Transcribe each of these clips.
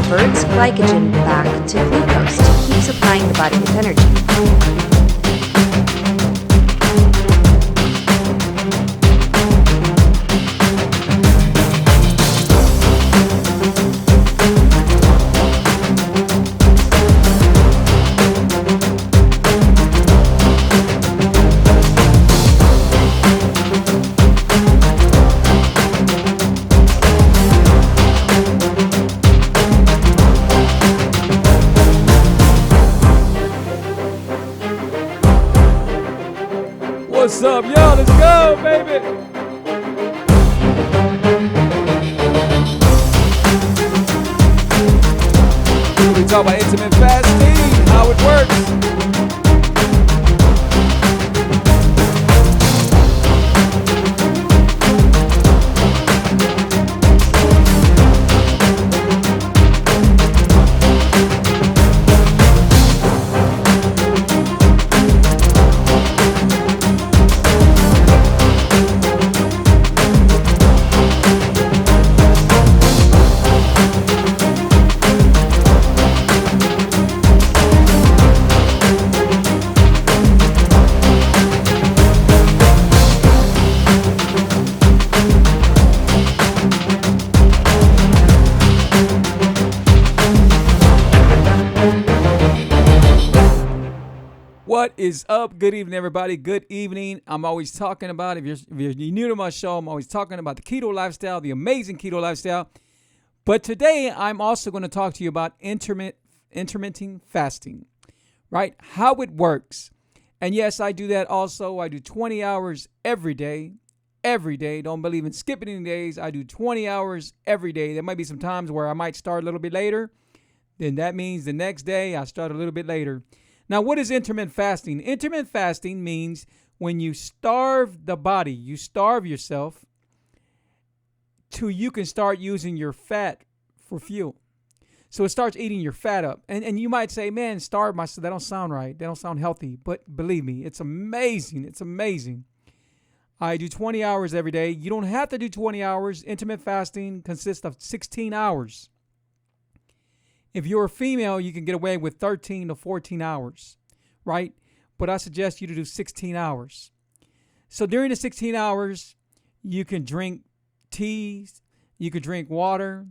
converts glycogen back to glucose to keep supplying the body with energy. What's up, y'all? Let's go, baby. We talk about intermittent fasting, how it works. What is up? Good evening, everybody. Good evening. I'm always talking about, if you're new to my show, I'm always talking about the keto lifestyle, the amazing keto lifestyle. But today, I'm also going to talk to you about intermittent fasting, right? How it works. And yes, I do that also. I do 20 hours every day. Every day. Don't believe in skipping any days. I do 20 hours every day. There might be some times where I might start a little bit later. Then that means the next day I start a little bit later. Now, what is intermittent fasting? Intermittent fasting means when you starve the body, you starve yourself till you can start using your fat for fuel. So it starts eating your fat up. And you might say, man, starve myself. That don't sound right. That don't sound healthy. But believe me, it's amazing. It's amazing. I do 20 hours every day. You don't have to do 20 hours. Intermittent fasting consists of 16 hours. If you're a female, you can get away with 13 to 14 hours, right? But I suggest you to do 16 hours. So during the 16 hours, you can drink teas, you can drink water,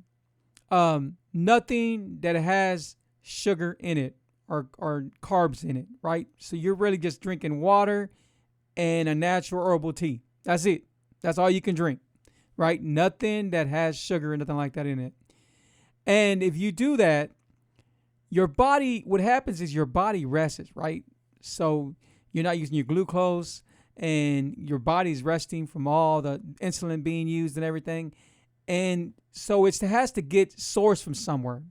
nothing that has sugar in it or carbs in it, right? So you're really just drinking water and a natural herbal tea. That's it. That's all you can drink, right? Nothing that has sugar or nothing like that in it. And if you do that, your body, what happens is your body rests, right? So you're not using your glucose and your body's resting from all the insulin being used and everything. And so it has to get sourced from somewhere.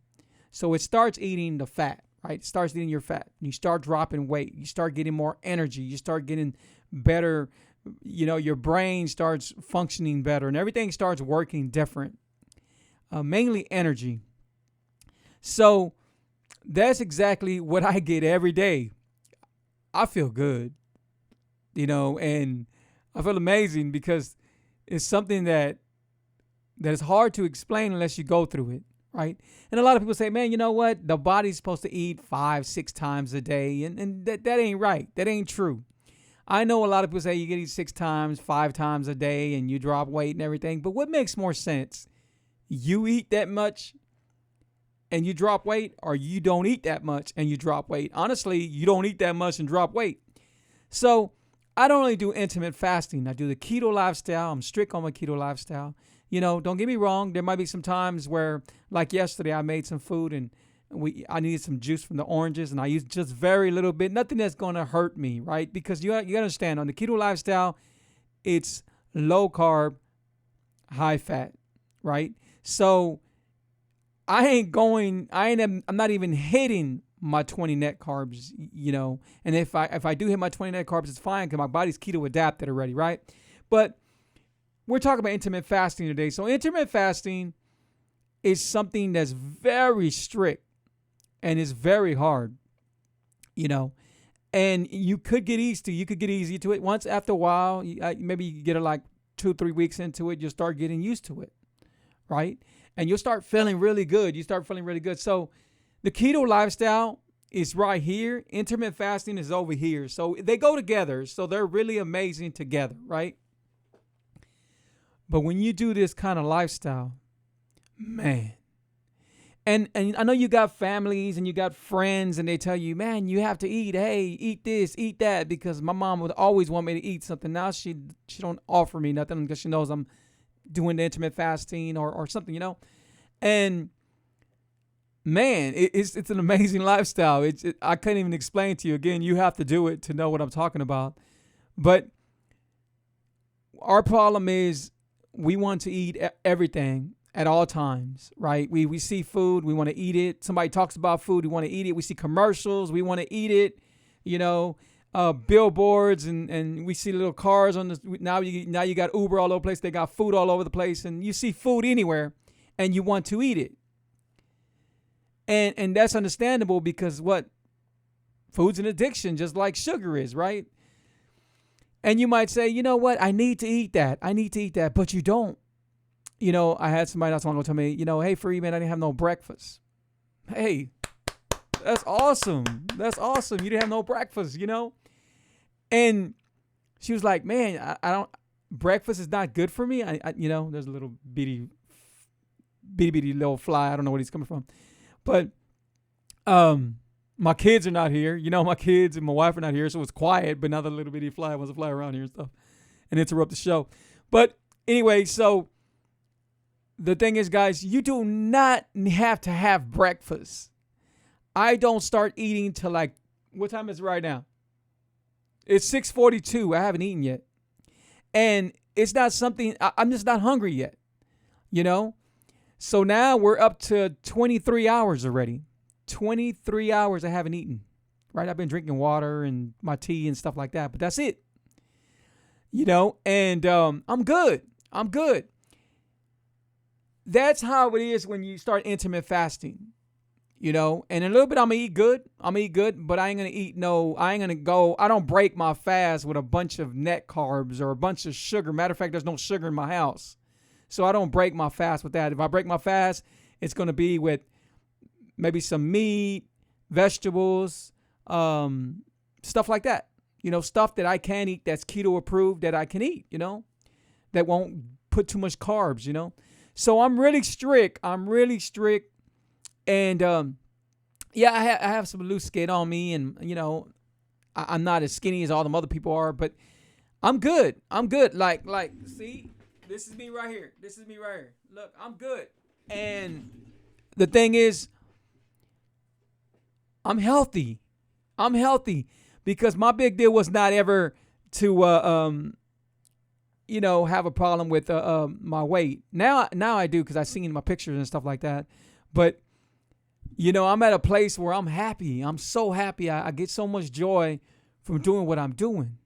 So it starts eating the fat, right? It starts eating your fat. You start dropping weight. You start getting more energy. You start getting better. You know, your brain starts functioning better and everything starts working different. Mainly energy. So that's exactly what I get every day. I feel good, and I feel amazing because it's something that is hard to explain unless you go through it, right? And a lot of people say, man, you know what? The body's supposed to eat 5-6 times a day, and that ain't right. That ain't true. I know a lot of people say you can eat 6 times, 5 times a day, and you drop weight and everything. But what makes more sense? You eat that much and you drop weight, or you don't eat that much and you drop weight? Honestly, you don't eat that much and drop weight. So I don't really do intermittent fasting. I do the keto lifestyle. I'm strict on my keto lifestyle. Don't get me wrong. There might be some times where, like yesterday, I made some food and I needed some juice from the oranges, and I used just very little bit. Nothing that's going to hurt me, right? Because you understand, on the keto lifestyle, it's low carb, high fat, right? So I'm not even hitting my 20 net carbs, and if I do hit my 20 net carbs, it's fine because my body's keto adapted already, right? But we're talking about intermittent fasting today. So intermittent fasting is something that's very strict and is very hard, and you could get easy to it. Once after a while, maybe you get it like 2-3 weeks into it, you'll start getting used to it, right? and you'll start feeling really good. You start feeling really good. So the keto lifestyle is right here. Intermittent fasting is over here. So they go together. So they're really amazing together, right? But when you do this kind of lifestyle, man, and I know you got families and you got friends and they tell you, man, you have to eat. Hey, eat this, eat that, because my mom would always want me to eat something. Now she don't offer me nothing because she knows I'm doing the intermittent fasting or something, And man, it's an amazing lifestyle. I can't even explain to you. Again, you have to do it to know what I'm talking about. But our problem is we want to eat everything at all times, right? We see food, we want to eat it. Somebody talks about food, we want to eat it. We see commercials, we want to eat it. Billboards and we see little cars on the. Now you got Uber all over the place. They got food all over the place, and you see food anywhere, and you want to eat it. And that's understandable because what? Food's an addiction, just like sugar is, right? And you might say, you know what? I need to eat that. But you don't. I had somebody not so long ago tell me, hey, free man, I didn't have no breakfast. Hey, that's awesome. That's awesome. You didn't have no breakfast, And she was like, man, I don't, breakfast is not good for me. There's a little bitty little fly. I don't know where he's coming from. But my kids are not here. My kids and my wife are not here, so it's quiet. But now the little bitty fly wants to fly around here and stuff and interrupt the show. But anyway, so the thing is, guys, you do not have to have breakfast. I don't start eating till what time is it right now? It's 6:42. I haven't eaten yet. And it's not something, I'm just not hungry yet, So now we're up to 23 hours already. 23 hours I haven't eaten, right? I've been drinking water and my tea and stuff like that, but that's it. And I'm good. That's how it is when you start intermittent fasting, And in a little bit, I'm going to eat good. But I ain't going to go, I don't break my fast with a bunch of net carbs or a bunch of sugar. Matter of fact, there's no sugar in my house. So I don't break my fast with that. If I break my fast, it's going to be with maybe some meat, vegetables, stuff like that. Stuff that I can eat that's keto approved that I can eat, that won't put too much carbs, So I'm really strict. And I have some loose skin on me, and I'm not as skinny as all them other people are, but I'm good. Like see, this is me right here. Look, I'm good. And the thing is, I'm healthy because my big deal was not ever to have a problem with my weight. Now I do, because I've seen my pictures and stuff like that. But I'm at a place where I'm happy. I'm so happy. I get so much joy from doing what I'm doing.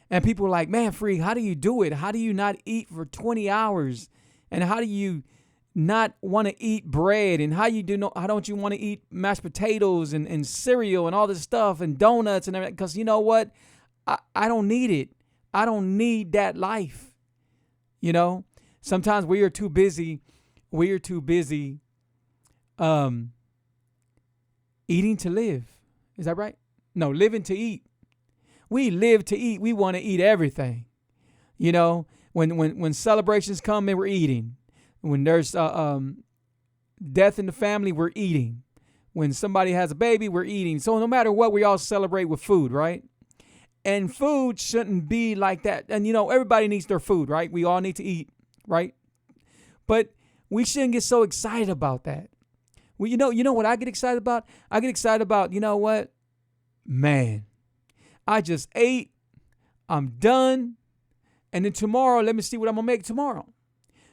And people are like, man, Free, how do you do it? How do you not eat for 20 hours? And how do you not want to eat bread? And how don't you want to eat mashed potatoes and cereal and all this stuff and donuts and everything? Because you know what? I don't need it. I don't need that life. Sometimes we are too busy. Eating to live. Is that right? No, living to eat. We live to eat. We want to eat everything. When celebrations come and we're eating. When there's death in the family, we're eating. When somebody has a baby, we're eating. So no matter what, we all celebrate with food, right? And food shouldn't be like that. And everybody needs their food, right? We all need to eat, right? But we shouldn't get so excited about that. Well, you know what I get excited about? I get excited about, what? Man, I just ate. I'm done. And then tomorrow, let me see what I'm going to make tomorrow.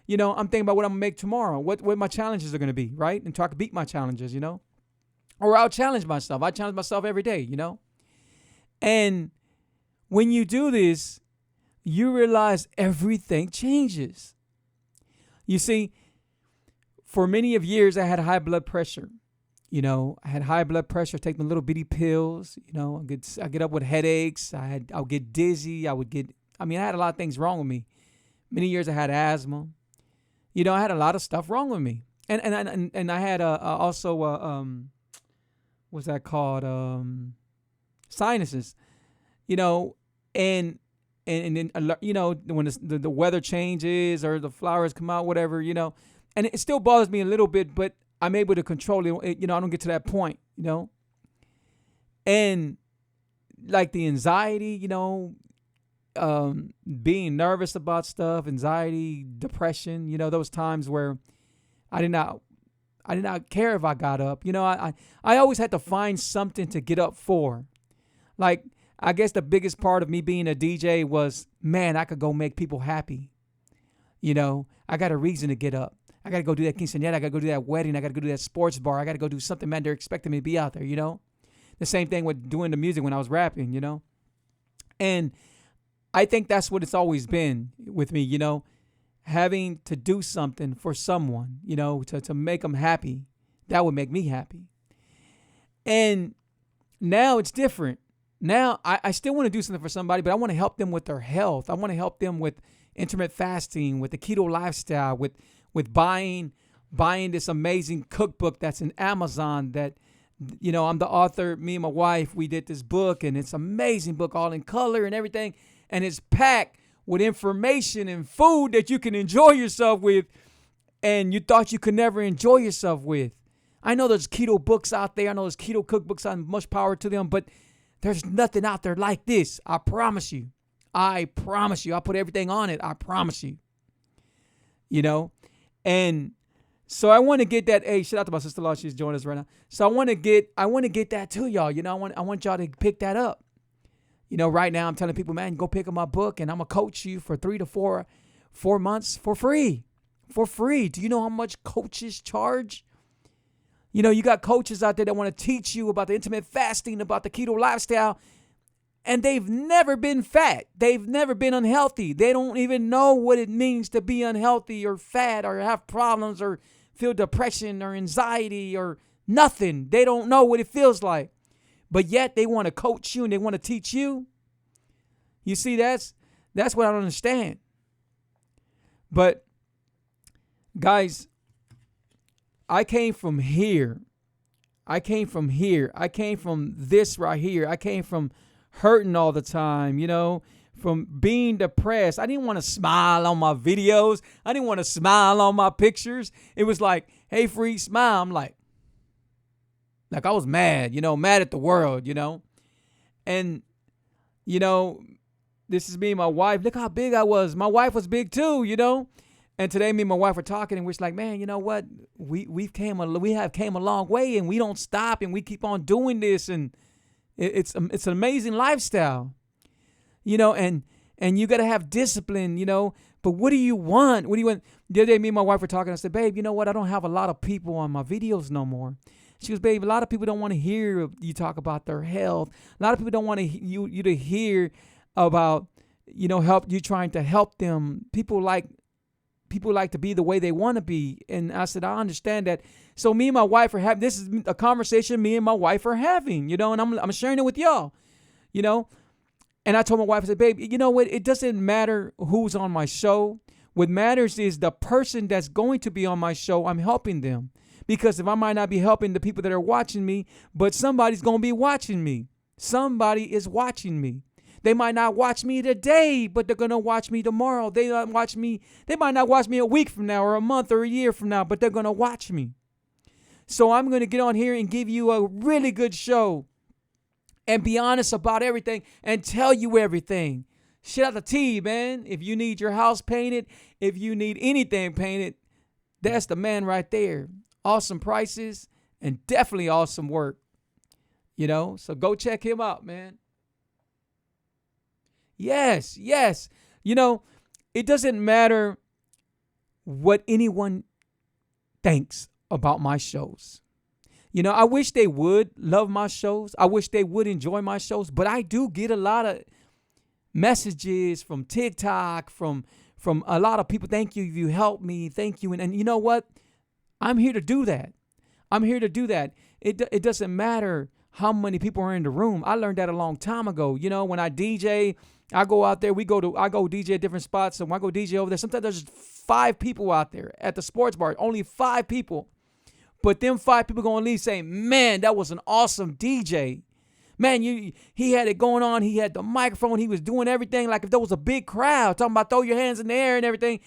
I'm thinking about what I'm going to make tomorrow, what my challenges are going to be, right? And try to beat my challenges, Or I'll challenge myself. I challenge myself every day, And when you do this, you realize everything changes. You see, for many of years, I had high blood pressure. I had high blood pressure, take the little bitty pills. I get up with headaches. I would get dizzy. I had a lot of things wrong with me. Many years I had asthma. I had a lot of stuff wrong with me, and I had also what's that called, sinuses, you know, and then when the weather changes or the flowers come out, whatever, and it still bothers me a little bit, but I'm able to control it. I don't get to that point, and like the anxiety, being nervous about stuff, anxiety, depression, those times where I did not care if I got up. I always had to find something to get up for. Like, I guess the biggest part of me being a DJ was, man, I could go make people happy. I got a reason to get up. I got to go do that quinceañera. I got to go do that wedding. I got to go do that sports bar. I got to go do something, man. They're expecting me to be out there, The same thing with doing the music when I was rapping, And I think that's what it's always been with me, having to do something for someone, to make them happy. That would make me happy. And now it's different. Now I still want to do something for somebody, but I want to help them with their health. I want to help them with intermittent fasting, with the keto lifestyle, with buying this amazing cookbook that's in Amazon that, I'm the author. Me and my wife, we did this book, and it's an amazing book, all in color and everything. And it's packed with information and food that you can enjoy yourself with, and you thought you could never enjoy yourself with. I know there's keto books out there. I know there's keto cookbooks out, much power to them, but there's nothing out there like this. I promise you. I promise you. I'll put everything on it. I promise you. And so I want to get that. Hey, shout out to my sister-in-law. She's joining us right now. So I want to get that to y'all. I want y'all to pick that up. Right now I'm telling people, man, go pick up my book, and I'm going to coach you for 3 to 4 months for free. For free. Do you know how much coaches charge? You got coaches out there that want to teach you about the intermittent fasting, about the keto lifestyle, and they've never been fat. They've never been unhealthy. They don't even know what it means to be unhealthy or fat or have problems or feel depression or anxiety or nothing. They don't know what it feels like. But yet they want to coach you and they want to teach you. You see, that's what I don't understand. But guys, I came from here. I came from this right here. I came from hurting all the time, from being depressed. I didn't want to smile on my videos. I didn't want to smile on my pictures. It was like, hey, free, smile. I'm like I was mad, mad at the world, And, this is me and my wife. Look how big I was. My wife was big too, And today me and my wife were talking, and we're just like, man, you know what? We have came a long way, and we don't stop, and we keep on doing this, and it's an amazing lifestyle, and you got to have discipline, But what do you want? What do you want? The other day, me and my wife were talking. I said, babe, you know what? I don't have a lot of people on my videos no more. She goes, babe, a lot of people don't want to hear you talk about their health. A lot of people don't want you to hear about, help you trying to help them. People like to be the way they want to be. And I said, I understand that. So me and my wife are having, this is a conversation me and my wife are having, and I'm sharing it with y'all, And I told my wife, I said, babe, you know what? It doesn't matter who's on my show. What matters is the person that's going to be on my show, I'm helping them. Because if I might not be helping the people that are watching me, but somebody's going to be watching me. Somebody is watching me. They might not watch me today, but they're going to watch me tomorrow. They might not watch me a week from now or a month or a year from now, but they're going to watch me. So I'm going to get on here and give you a really good show and be honest about everything and tell you everything. Shout out to T, man. If you need your house painted, if you need anything painted, that's the man right there. Awesome prices and definitely awesome work. So go check him out, man. Yes. It doesn't matter what anyone thinks about my shows. I wish they would love my shows. I wish they would enjoy my shows, but I do get a lot of messages from TikTok, from a lot of people. Thank you. You helped me. Thank you. And you know what? I'm here to do that. It doesn't matter how many people are in the room. I learned that a long time ago. You know, when I DJ, I go out there, I go DJ at different spots. So when I go DJ over there, sometimes there's just 5 people out there at the sports bar, only 5 people. But them 5 people gonna leave saying, man, that was an awesome DJ. Man, he had it going on. He had the microphone. He was doing everything like if there was a big crowd, talking about throw your hands in the air and everything.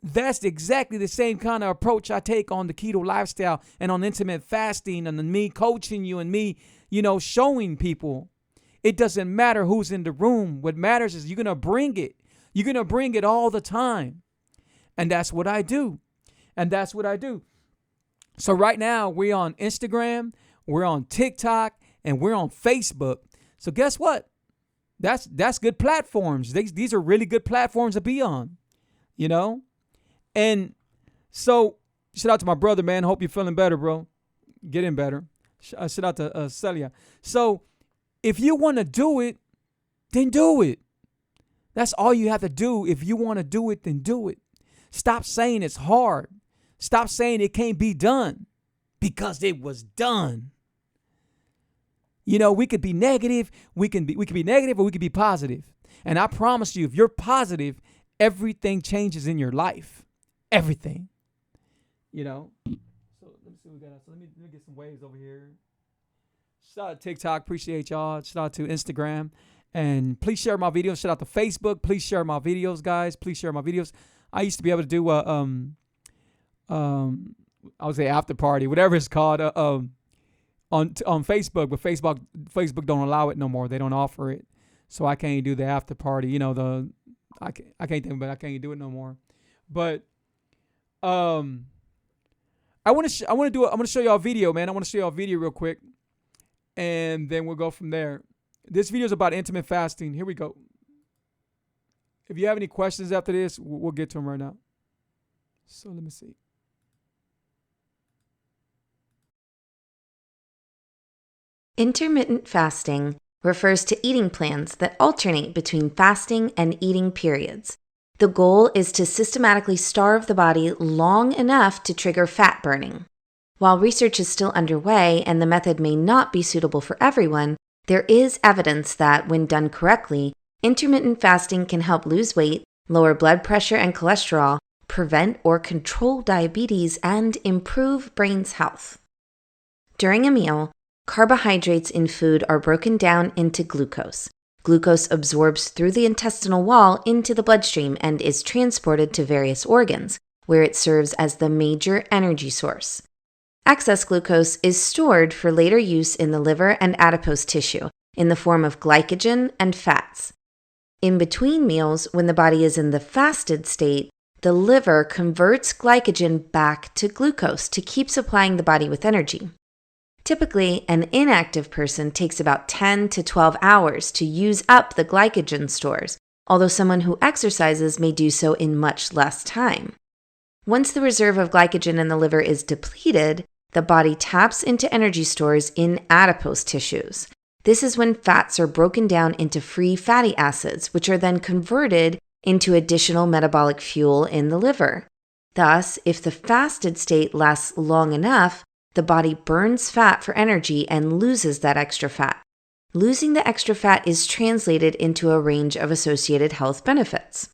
That's exactly the same kind of approach I take on the keto lifestyle and on intermittent fasting and me coaching you and me, showing people. It doesn't matter who's in the room. What matters is you're going to bring it. You're going to bring it all the time. And that's what I do. So right now we're on Instagram, we're on TikTok, and we're on Facebook. So guess what? That's good platforms. These are really good platforms to be on, And so shout out to my brother, man. Hope you're feeling better, bro. Getting better. Shout out to Celia. So if you want to do it, then do it. That's all you have to do. If you want to do it, then do it. Stop saying it's hard. Stop saying it can't be done, because it was done. We could be negative. We can be negative, or we could be positive. And I promise you, if you're positive, everything changes in your life. Everything. So let me see what we got. So let me get some waves over here. Shout out to TikTok. Appreciate y'all. Shout out to Instagram. And please share my videos. Shout out to Facebook. Please share my videos, guys. Please share my videos. I used to be able to do I would say after party, whatever it's called, on Facebook, but Facebook don't allow it no more. They don't offer it, so I can't do the after party. I can't think, but I can't do it no more. But I want to show y'all a video, man. I want to show y'all a video real quick, and then we'll go from there. This video is about intermittent fasting. Here we go. If you have any questions after this, we'll get to them right now. So let me see. Intermittent fasting refers to eating plans that alternate between fasting and eating periods. The goal is to systematically starve the body long enough to trigger fat burning. While research is still underway and the method may not be suitable for everyone, there is evidence that, when done correctly, intermittent fasting can help lose weight, lower blood pressure and cholesterol, prevent or control diabetes, and improve brain's health. During a meal, carbohydrates in food are broken down into glucose. Glucose absorbs through the intestinal wall into the bloodstream and is transported to various organs, where it serves as the major energy source. Excess glucose is stored for later use in the liver and adipose tissue in the form of glycogen and fats. In between meals, when the body is in the fasted state, the liver converts glycogen back to glucose to keep supplying the body with energy. Typically, an inactive person takes about 10 to 12 hours to use up the glycogen stores, although someone who exercises may do so in much less time. Once the reserve of glycogen in the liver is depleted, the body taps into energy stores in adipose tissues. This is when fats are broken down into free fatty acids, which are then converted into additional metabolic fuel in the liver. Thus, if the fasted state lasts long enough, the body burns fat for energy and loses that extra fat. Losing the extra fat is translated into a range of associated health benefits.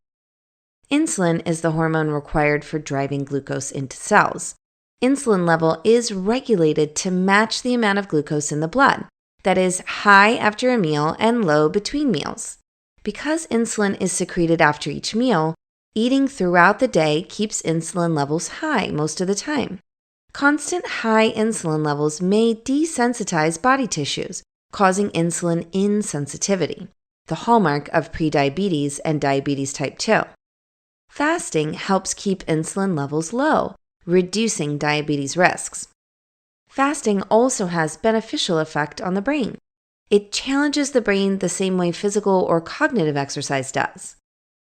Insulin is the hormone required for driving glucose into cells. Insulin level is regulated to match the amount of glucose in the blood, that is, high after a meal and low between meals. Because insulin is secreted after each meal, eating throughout the day keeps insulin levels high most of the time. Constant high insulin levels may desensitize body tissues, causing insulin insensitivity, the hallmark of prediabetes and diabetes type 2. Fasting helps keep insulin levels low, reducing diabetes risks. Fasting also has beneficial effect on the brain. It challenges the brain the same way physical or cognitive exercise does.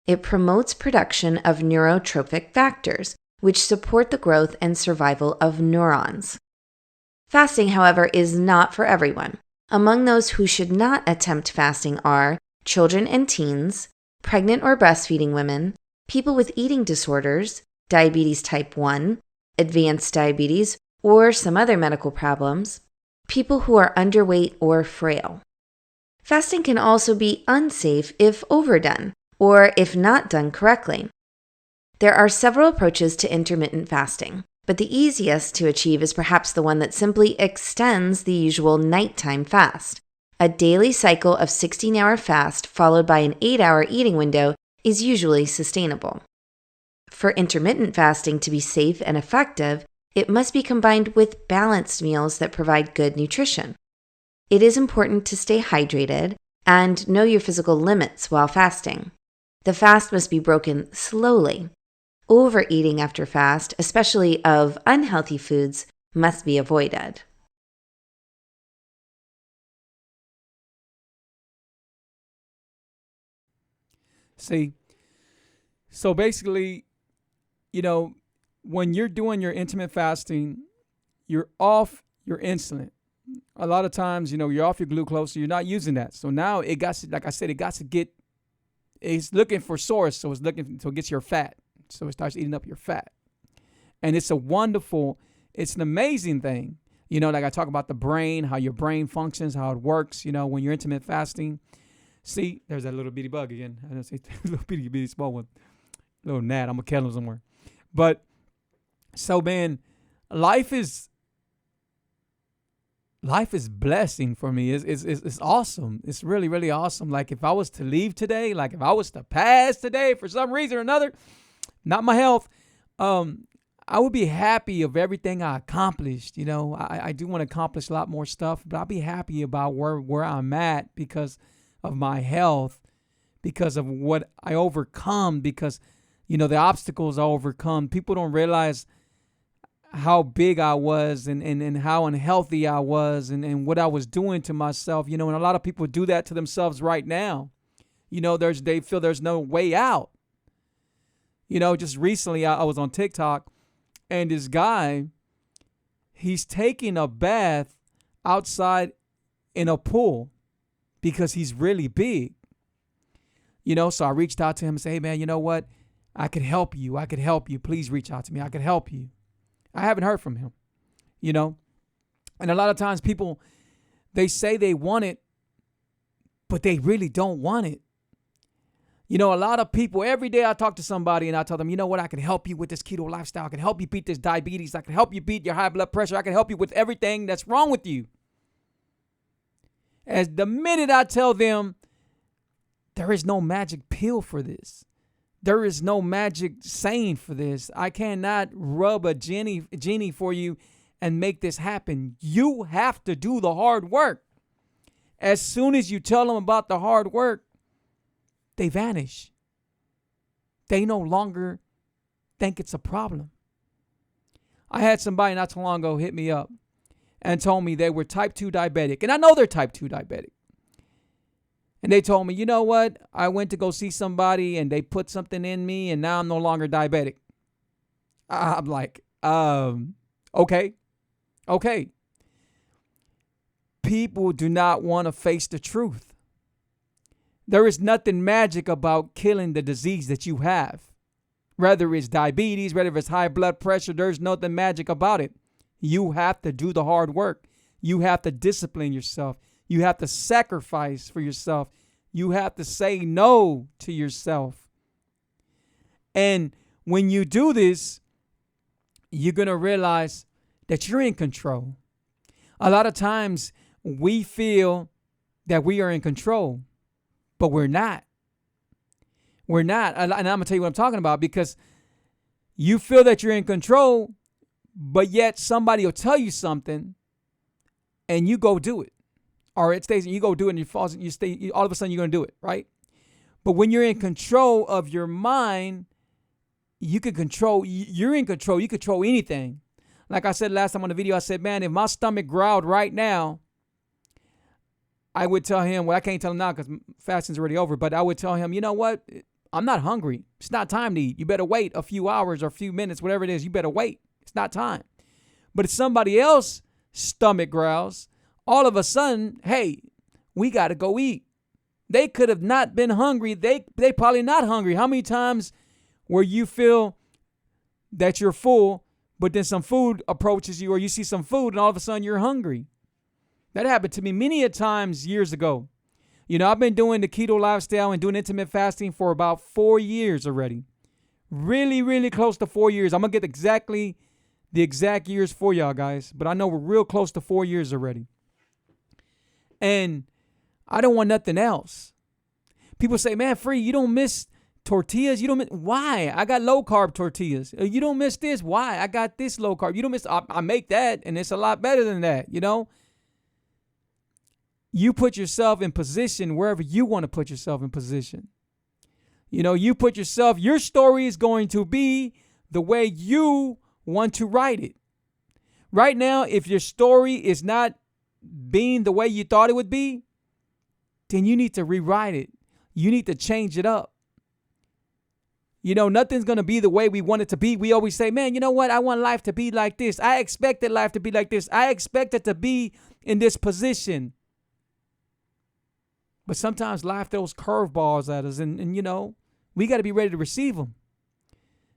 It promotes production of neurotrophic factors, which support the growth and survival of neurons. Fasting, however, is not for everyone. Among those who should not attempt fasting are children and teens, pregnant or breastfeeding women, people with eating disorders, diabetes type 1, advanced diabetes, or some other medical problems, people who are underweight or frail. Fasting can also be unsafe if overdone or if not done correctly. There are several approaches to intermittent fasting, but the easiest to achieve is perhaps the one that simply extends the usual nighttime fast. A daily cycle of 16-hour fast followed by an 8-hour eating window is usually sustainable. For intermittent fasting to be safe and effective, it must be combined with balanced meals that provide good nutrition. It is important to stay hydrated and know your physical limits while fasting. The fast must be broken slowly. Overeating after fast, especially of unhealthy foods, must be avoided. See, so basically, when you're doing your intermittent fasting, you're off your insulin. A lot of times, you're off your glucose, so you're not using that. So now like I said, it's looking for source, so it gets your fat. So it starts eating up your fat. And it's an amazing thing. Like I talk about the brain, how your brain functions, how it works, when you're intermittent fasting. See, there's that little bitty bug again. I don't say little bitty small one. Little gnat. I'm going to kill him somewhere. But, so man, life is blessing for me. It's awesome. It's really, really awesome. Like if I was to leave today, like if I was to pass today for some reason or another, not my health, I would be happy of everything I accomplished. I do want to accomplish a lot more stuff, but I'll be happy about where I'm at because of my health, because of what I overcome, because, the obstacles I overcome. People don't realize how big I was and how unhealthy I was and what I was doing to myself, and a lot of people do that to themselves right now. They feel there's no way out. Just recently I was on TikTok and this guy, he's taking a bath outside in a pool because he's really big. So I reached out to him and said, hey man, you know what? I could help you. Please reach out to me. I could help you. I haven't heard from him, and a lot of times people, they say they want it, but they really don't want it. A lot of people, every day I talk to somebody and I tell them, you know what, I can help you with this keto lifestyle. I can help you beat this diabetes. I can help you beat your high blood pressure. I can help you with everything that's wrong with you. As the minute I tell them there is no magic pill for this, there is no magic saying for this, I cannot rub a genie for you and make this happen. You have to do the hard work. As soon as you tell them about the hard work, they vanish. They no longer think it's a problem. I had somebody not too long ago hit me up and told me they were type 2 diabetic. And I know they're type 2 diabetic. And they told me, you know what? I went to go see somebody and they put something in me and now I'm no longer diabetic. I'm like, okay. People do not want to face the truth. There is nothing magic about killing the disease that you have. Whether it's diabetes, whether it's high blood pressure, there's nothing magic about it. You have to do the hard work. You have to discipline yourself. You have to sacrifice for yourself. You have to say no to yourself. And when you do this, you're going to realize that you're in control. A lot of times we feel that we are in control, but we're not. We're not. And I'm going to tell you what I'm talking about, because you feel that you're in control, but yet somebody will tell you something and you go do it. Or it stays and you go do it and all of a sudden you're going to do it, right? But when you're in control of your mind, you're in control. You control anything. Like I said last time on the video, I said, man, if my stomach growled right now, I would tell him, well, I can't tell him now because fasting's already over, but I would tell him, you know what? I'm not hungry. It's not time to eat. You better wait a few hours or a few minutes, whatever it is. You better wait. It's not time. But if somebody else stomach growls, all of a sudden, hey, we got to go eat. They could have not been hungry. They probably not hungry. How many times where you feel that you're full, but then some food approaches you or you see some food and all of a sudden you're hungry? That happened to me many a times years ago. I've been doing the keto lifestyle and doing intermittent fasting for about 4 years already. Really, really close to 4 years. I'm going to get the exact years for y'all guys, but I know we're real close to 4 years already. And I don't want nothing else. People say, man, Free, you don't miss tortillas. You don't miss. Why? I got low carb tortillas. You don't miss this. Why? I got this low carb. You don't miss. I make that, and it's a lot better than that. You put yourself in position wherever you want to put yourself in position. You put yourself, your story is going to be the way you want to write it. Right now, if your story is not being the way you thought it would be, then you need to rewrite it. You need to change it up. Nothing's going to be the way we want it to be. We always say, man, you know what? I want life to be like this. I expected life to be like this. I expected to be in this position. But sometimes life throws curveballs at us, and we got to be ready to receive them,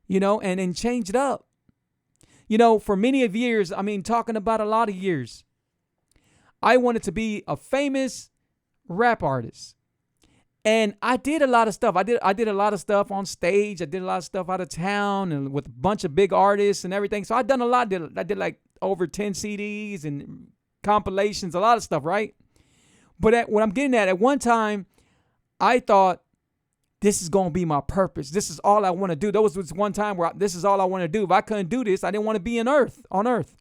and change it up. For many of years, talking about a lot of years, I wanted to be a famous rap artist. And I did a lot of stuff. I did a lot of stuff on stage. I did a lot of stuff out of town and with a bunch of big artists and everything. So I done a lot. I did like over 10 CDs and compilations, a lot of stuff, right? But what I'm getting at one time, I thought this is going to be my purpose. This is all I want to do. There was one time where this is all I want to do. If I couldn't do this, I didn't want to be on earth.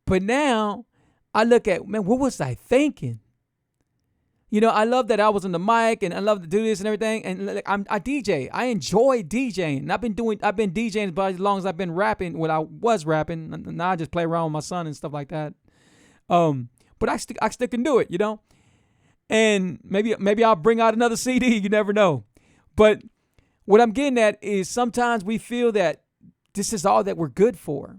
But now I look at, man, what was I thinking? I love that I was on the mic and I love to do this and everything. And I DJ. I enjoy DJing. And I've been DJing about as long as I've been rapping. When I was rapping, now I just play around with my son and stuff like that. But I still can do it, And maybe I'll bring out another CD. You never know. But what I'm getting at is sometimes we feel that this is all that we're good for.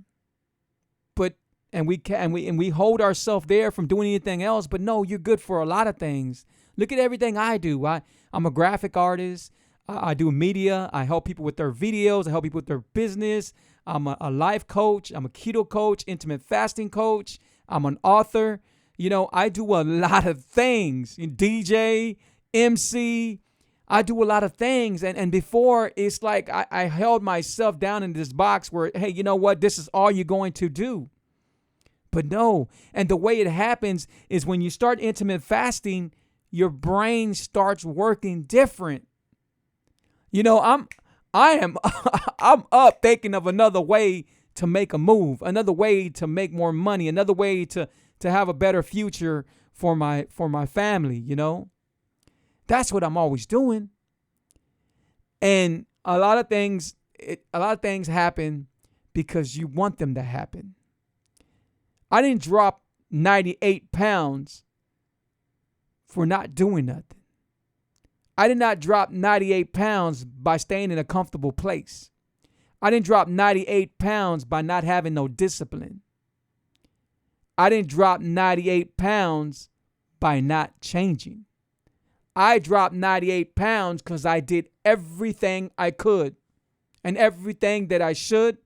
And we hold ourselves there from doing anything else. But no, you're good for a lot of things. Look at everything I do. I'm a graphic artist. I do media. I help people with their videos. I help people with their business. I'm a life coach. I'm a keto coach, intermittent fasting coach. I'm an author. I do a lot of things. DJ, MC. I do a lot of things. And before, it's like I held myself down in this box where, hey, you know what? This is all you're going to do. But no. And the way it happens is when you start intermittent fasting, your brain starts working different. I'm up thinking of another way to make a move, another way to make more money, another way to have a better future for my family, That's what I'm always doing. And a lot of things happen because you want them to happen. I didn't drop 98 pounds for not doing nothing. I did not drop 98 pounds by staying in a comfortable place. I didn't drop 98 pounds by not having no discipline. I didn't drop 98 pounds by not changing. I dropped 98 pounds because I did everything I could and everything that I should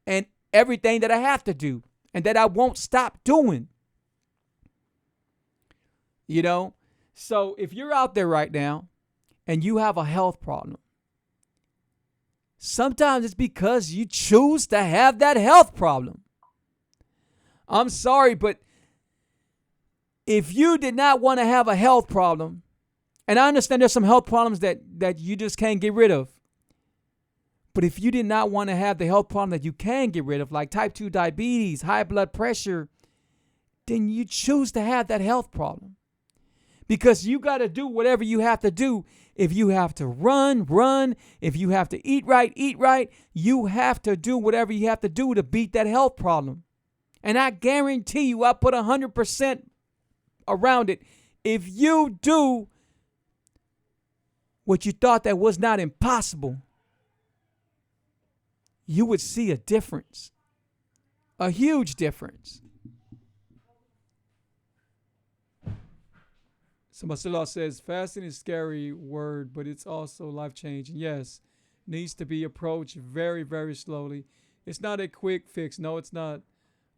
and everything that I have to do and that I won't stop doing. So if you're out there right now and you have a health problem, sometimes it's because you choose to have that health problem. I'm sorry, but if you did not want to have a health problem, and I understand there's some health problems that you just can't get rid of, but if you did not want to have the health problem that you can get rid of, like type 2 diabetes, high blood pressure, then you choose to have that health problem. Because you got to do whatever you have to do. If you have to run. If you have to eat right. You have to do whatever you have to do to beat that health problem. And I guarantee you, I put 100% around it. If you do what you thought that was not impossible, you would see a difference. A huge difference. So Marcelo says, fasting is a scary word, but it's also life-changing. Yes, needs to be approached very, very slowly. It's not a quick fix. No, it's not.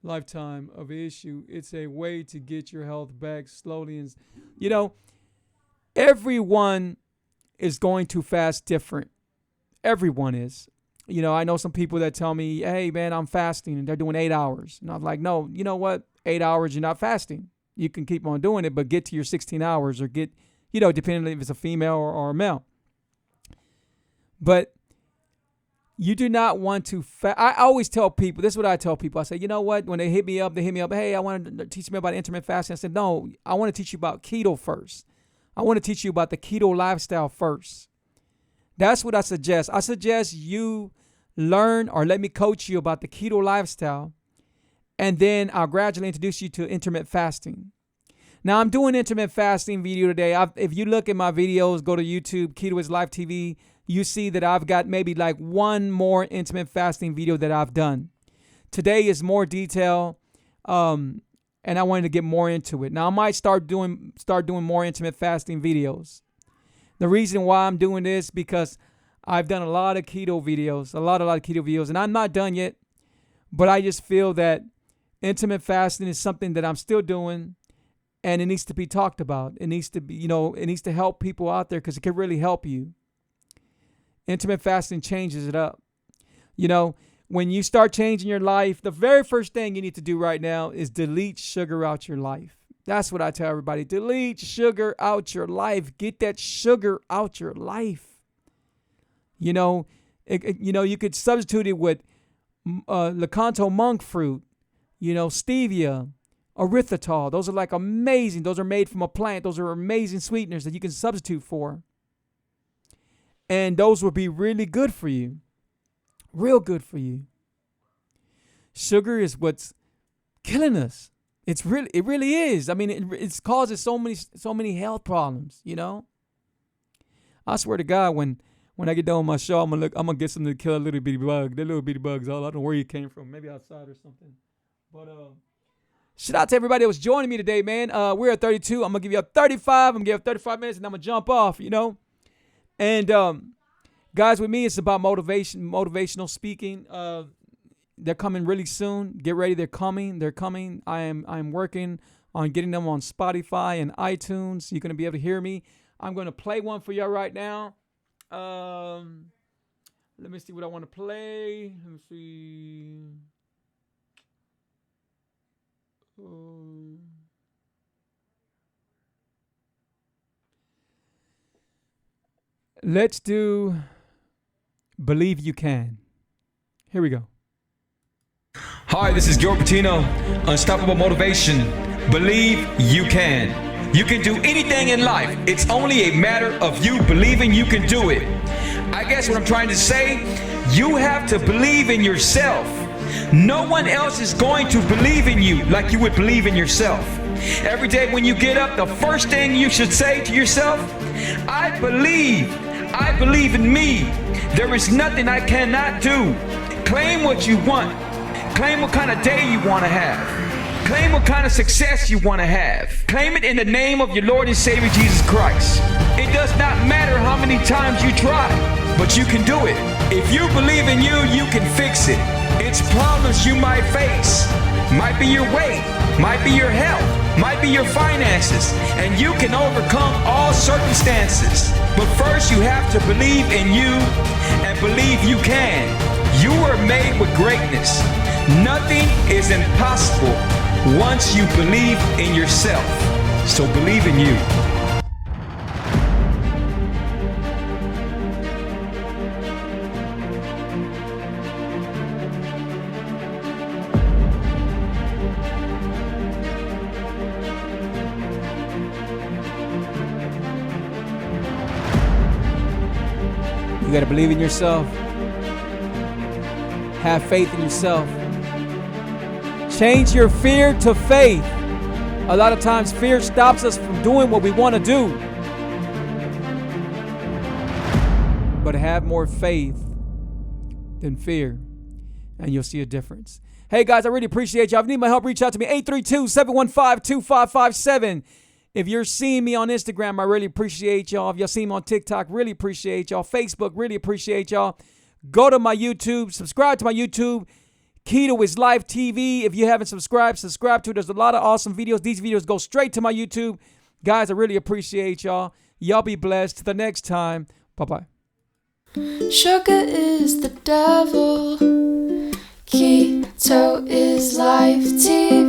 lifetime of issue. It's a way to get your health back slowly. And, you know, everyone is going to fast different. Everyone is. You know, I know some people that tell me, hey, man, I'm fasting, and they're doing 8 hours. And I'm like, no, you know what? 8 hours, you're not fasting. You can keep on doing it, but get to your 16 hours or get, you know, depending if it's a female or a male. But you do not want to I always tell people, this is what I tell people. I say, you know what? When they hit me up, hey, I want to teach me about intermittent fasting. I said, no, I want to teach you about keto first. I want to teach you about the keto lifestyle first. That's what I suggest. I suggest you learn or let me coach you about the keto lifestyle, and then I'll gradually introduce you to intermittent fasting. Now, I'm doing intermittent fasting video today. If you look at my videos, go to YouTube, Keto is Life TV, you see that I've got maybe like one more intermittent fasting video that I've done. Today is more detail, and I wanted to get more into it. Now, I might start doing more intermittent fasting videos. The reason why I'm doing this because I've done a lot of keto videos, a lot of keto videos, and I'm not done yet. But I just feel that intermittent fasting is something that I'm still doing, and it needs to be talked about. It needs to be, you know, it needs to help people out there because it can really help you. Intermittent fasting changes it up. You know, when you start changing your life, the very first thing you need to do right now is delete sugar out your life. That's what I tell everybody. Delete sugar out your life. Get that sugar out your life. You know, you could substitute it with Lecanto monk fruit, you know, stevia, erythritol. Those are like amazing. Those are made from a plant. Those are amazing sweeteners that you can substitute for. And those will be really good for you. Real good for you. Sugar is what's killing us. It really is. I mean, it causes so many health problems, you know. I swear to God, when I get done with my show, I'm gonna get something to kill a little bitty bug. That little bitty bug's all I don't know where he came from. Maybe outside or something. But shout out to everybody that was joining me today, man. We're at 32. I'm gonna give you a 35. I'm gonna give you 35 minutes, and I'm gonna jump off, you know. And guys, with me, it's about motivational speaking. They're coming really soon. Get ready. They're coming. I'm working on getting them on Spotify and iTunes. You're going to be able to hear me. I'm going to play one for y'all right now. Let me see what I want to play. Let me see. Let's do Believe You Can. Here we go. Hi, this is Gil Patino, Unstoppable Motivation. Believe you can. You can do anything in life. It's only a matter of you believing you can do it. I guess what I'm trying to say, you have to believe in yourself. No one else is going to believe in you like you would believe in yourself. Every day when you get up, the first thing you should say to yourself, I believe in me. There is nothing I cannot do. Claim what you want. Claim what kind of day you want to have. Claim what kind of success you want to have. Claim it in the name of your Lord and Savior Jesus Christ. It does not matter how many times you try, but you can do it. If you believe in you, you can fix it. It's problems you might face. Might be your weight, might be your health, might be your finances, and you can overcome all circumstances. But first you have to believe in you and believe you can. You were made with greatness. Nothing is impossible once you believe in yourself. So believe in you. You got to believe in yourself. Have faith in yourself. Change your fear to faith. A lot of times fear stops us from doing what we want to do. But have more faith than fear, and you'll see a difference. Hey guys, I really appreciate y'all. If you need my help, reach out to me, 832-715-2557. If you're seeing me on Instagram, I really appreciate y'all. If y'all see me on TikTok, really appreciate y'all. Facebook, really appreciate y'all. Go to my YouTube, subscribe to my YouTube, Keto is Life TV. If you haven't subscribed, subscribe to it. There's a lot of awesome videos. These videos go straight to my YouTube. Guys, I really appreciate y'all. Y'all be blessed. Till the next time. Bye-bye. Sugar is the devil. Keto is life TV.